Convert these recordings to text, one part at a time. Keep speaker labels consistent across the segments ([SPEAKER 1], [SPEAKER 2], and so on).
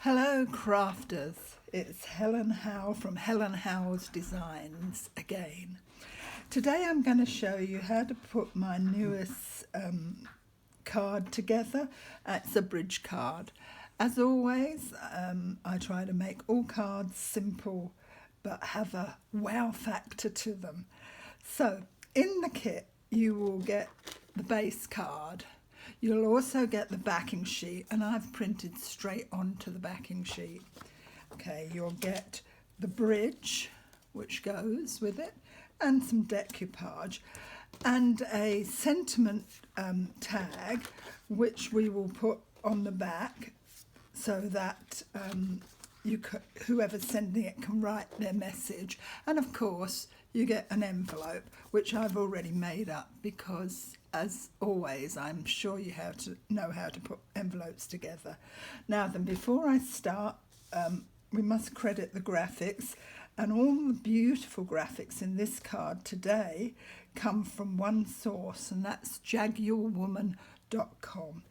[SPEAKER 1] Hello crafters, it's Helen Howe from Helen Howe's Designs again. Today I'm going to show you how to put my newest card together. It's a bridge card. As always, I try to make all cards simple but have a wow factor to them. So in the kit you will get the base card. You'll also get the backing sheet, and I've printed straight onto the backing sheet. Okay, you'll get the bridge, which goes with it, and some decoupage, and a sentiment tag, which we will put on the back so that whoever's sending it can write their message. And of course, you get an envelope, which I've already made up because, as always, I'm sure you know how to put envelopes together. Now then, before I start, we must credit the graphics, and all the beautiful graphics in this card today come from one source, and that's jaguarwoman.com.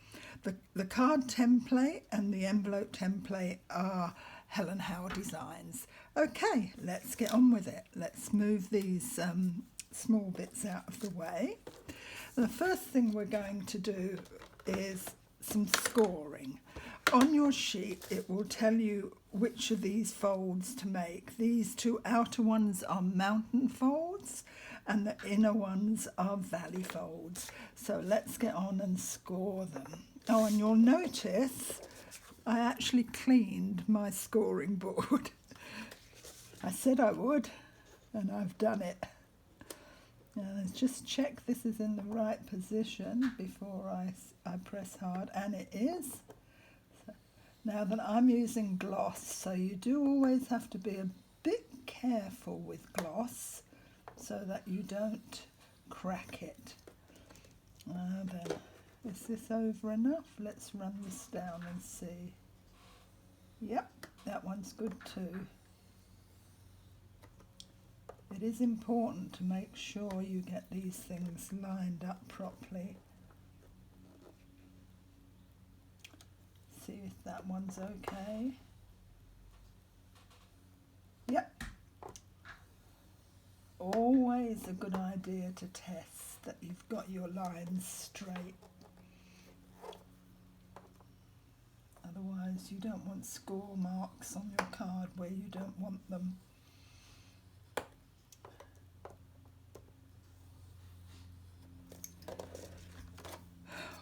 [SPEAKER 1] The card template and the envelope template are Helen Howe Designs. Okay, let's get on with it. Let's move these small bits out of the way. The first thing we're going to do is some scoring. On your sheet, it will tell you which of these folds to make. These two outer ones are mountain folds and the inner ones are valley folds. So let's get on and score them. Oh, and you'll notice I actually cleaned my scoring board. I said I would, and I've done it. Now let's just check this is in the right position before I press hard, and it is. So now that I'm using gloss, so you do always have to be a bit careful with gloss so that you don't crack it. Now then, is this over enough? Let's run this down and see. Yep, that one's good too. It is important to make sure you get these things lined up properly. See if that one's okay. Yep. Always a good idea to test that you've got your lines straight. Otherwise you don't want score marks on your card where you don't want them.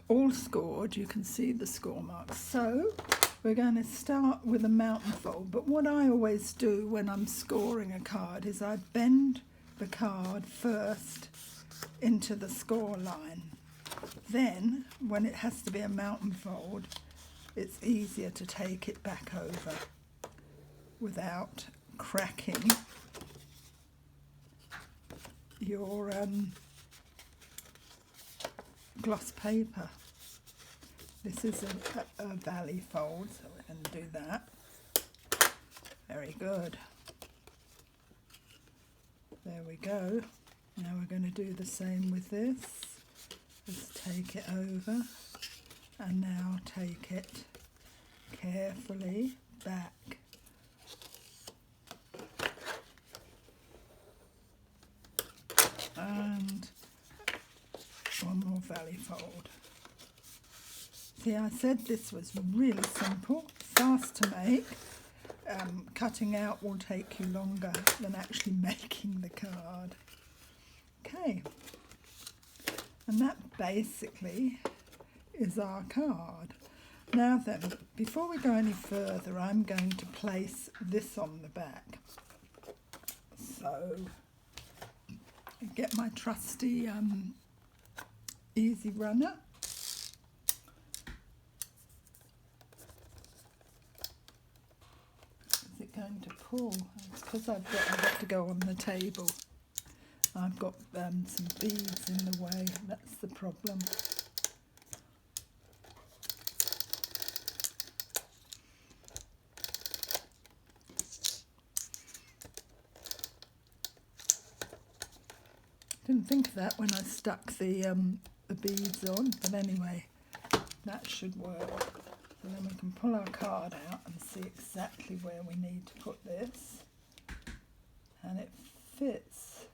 [SPEAKER 1] All scored, you can see the score marks. So we're going to start with a mountain fold, but what I always do when I'm scoring a card is I bend the card first into the score line. Then when it has to be a mountain fold, it's easier to take it back over without cracking your gloss paper. This is a valley fold, so we're going to do that. Very good. There we go. Now we're going to do the same with this. Just take it over, and now take it carefully back. And one more valley fold. See, I said this was really simple, fast to make. Cutting out will take you longer than actually making the card. Okay, and that basically is our card. Now then, before we go any further, I'm going to place this on the back. So, get my trusty Easy Runner. Is it going to pull? It's because I've got to go on the table. I've got some beads in the way. That's the problem. Didn't think of that when I stuck the beads on, but anyway, that should work. So then we can pull our card out and see exactly where we need to put this. And it fits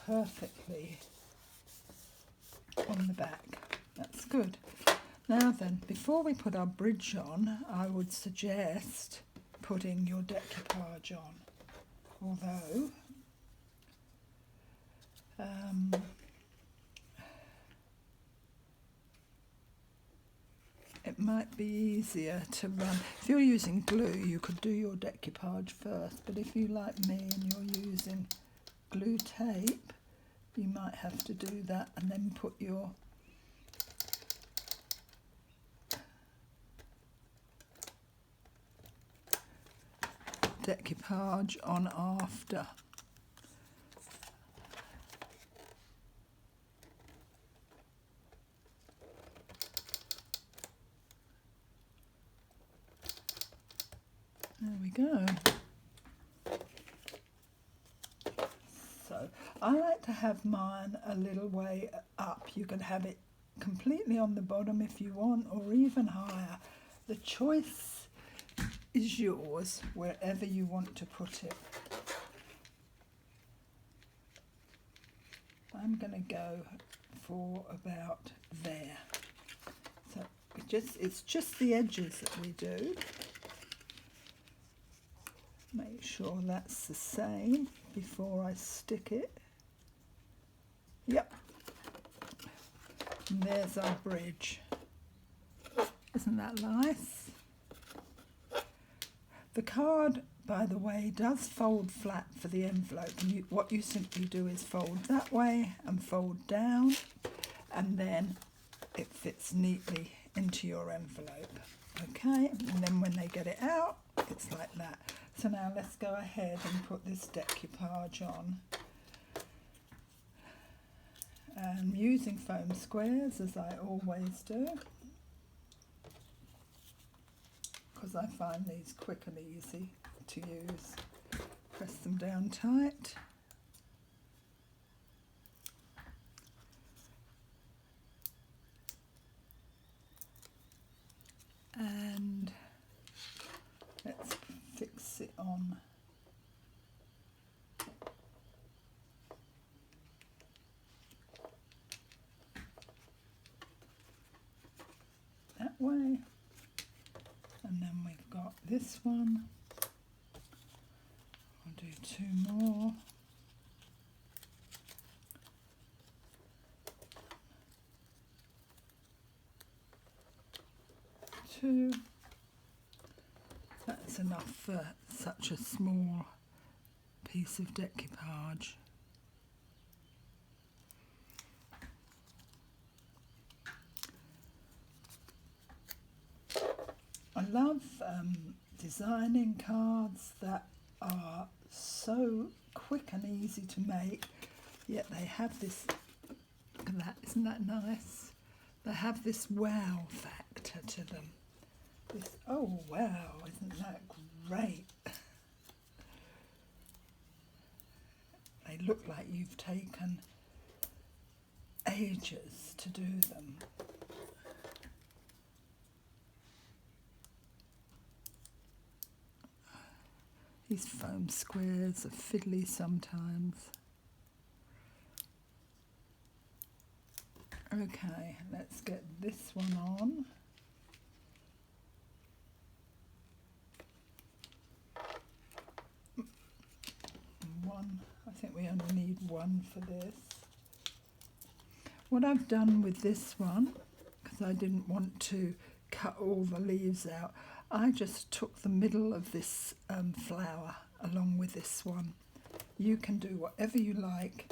[SPEAKER 1] perfectly on the back. That's good. Now then, before we put our bridge on, I would suggest putting your decoupage on. Although, it might be easier to run. If you're using glue, you could do your decoupage first, but if you like me and you're using glue tape, you might have to do that and then put your decoupage on after. There we go. So I like to have mine a little way up. You can have it completely on the bottom if you want, or even higher. The choice is yours wherever you want to put it. I'm going to go for about there. So it's just the edges that we do. Make sure that's the same before I stick it. Yep. And there's our bridge. Isn't that nice? The card, by the way, does fold flat for the envelope. And what you simply do is fold that way and fold down, and then it fits neatly into your envelope. Okay, and then when they get it out, it's like that. So now let's go ahead and put this decoupage on. I'm using foam squares, as I always do, because I find these quick and easy to use. Press them down tight. And let's fix it on. That way. And then we've got this one. I'll do two more. Two. That's enough for such a small piece of decoupage. I love designing cards that are so quick and easy to make, yet they have this, look at that, isn't that nice? They have this wow factor to them. This, oh wow, isn't that great? They look like you've taken ages to do them. These foam squares are fiddly sometimes. Okay, let's get this one on. One, I think we only need one for this. What I've done with this one, because I didn't want to cut all the leaves out, I just took the middle of this flower along with this one. You can do whatever you like,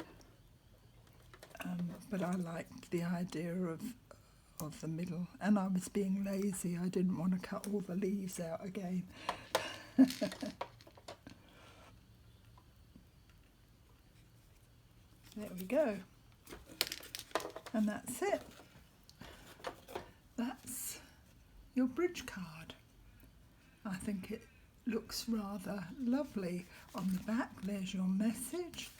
[SPEAKER 1] but I liked the idea of the middle, and I was being lazy. I didn't want to cut all the leaves out again. There we go. And that's it. That's your bridge card. I think it looks rather lovely. On the back there's your message,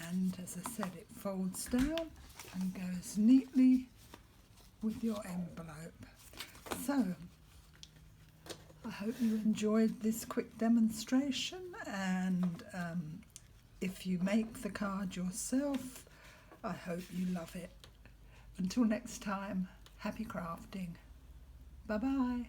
[SPEAKER 1] and as I said, it folds down and goes neatly with your envelope. So, I hope you enjoyed this quick demonstration, and if you make the card yourself, I hope you love it. Until next time, happy crafting. Bye-bye.